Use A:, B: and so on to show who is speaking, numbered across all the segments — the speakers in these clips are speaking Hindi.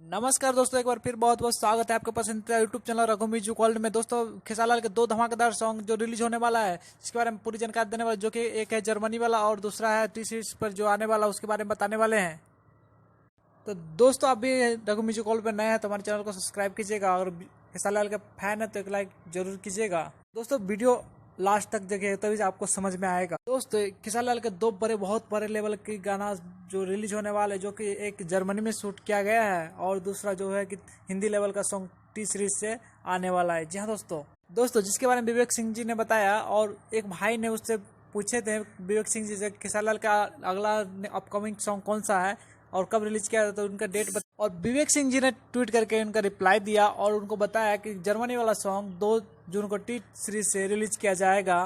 A: नमस्कार दोस्तों, एक बार फिर बहुत बहुत स्वागत है आपके पसंदीदा YouTube channel Raghu music world में। दोस्तों, खेसारी के दो धमाकेदार सॉन्ग जो रिलीज होने वाला है, इसके बारे में पूरी जानकारी देने वाले, जो कि एक है जर्मनी वाला और दूसरा है टी सीरीज पर जो आने वाला, उसके बारे में बताने वाले हैं। तो दोस्तों, आप भी रघु म्यूजिक वर्ल्ड पर नए हैं तो हमारे चैनल को सब्सक्राइब कीजिएगा, और खेसारी के फैन है तो एक लाइक जरूर कीजिएगा। दोस्तों, वीडियो लास्ट तक देखिए तभी आपको समझ में आएगा। दोस्तों, खेसारी के दो बहुत बड़े लेवल के गाना जो रिलीज होने वाले, जो कि एक जर्मनी में शूट किया गया है और दूसरा जो है कि हिंदी लेवल का सॉन्ग टी सीरीज से आने वाला है। जी हाँ दोस्तों, जिसके बारे में विवेक सिंह जी ने बताया, और एक भाई ने उससे पूछे थे विवेक सिंह जी से खेसारी का अगला अपकमिंग सॉन्ग कौन सा है और कब रिलीज किया, तो उनका डेट और विवेक सिंह जी ने ट्वीट करके उनका रिप्लाई दिया और उनको बताया कि जर्मनी वाला सॉन्ग 2 जून को टी सीरीज से रिलीज किया जाएगा।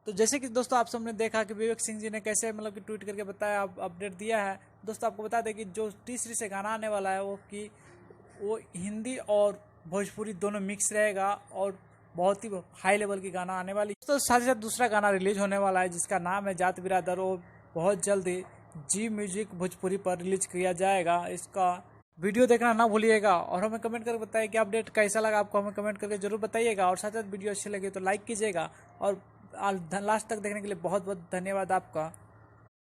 A: तो जैसे कि दोस्तों आप सबने देखा कि विवेक सिंह जी ने कैसे मतलब कि ट्वीट करके बताया, अपडेट दिया है। दोस्तों, आपको बता दें कि जो टी सीरीज से गाना आने वाला है वो हिंदी और भोजपुरी दोनों मिक्स रहेगा और बहुत ही हाई लेवल की गाना आने वाली। तो साथ ही साथ दूसरा गाना रिलीज होने वाला है जिसका नाम है जात बिरादर, वो बहुत जल्दी जी म्यूजिक भोजपुरी पर रिलीज किया जाएगा। इसका वीडियो देखना ना भूलिएगा और हमें कमेंट करके बताइए कि अपडेट कैसा लगा आपको, हमें कमेंट करके जरूर बताइएगा। और साथ साथ वीडियो अच्छी लगे तो लाइक कीजिएगा, और लास्ट तक देखने के लिए बहुत बहुत धन्यवाद आपका।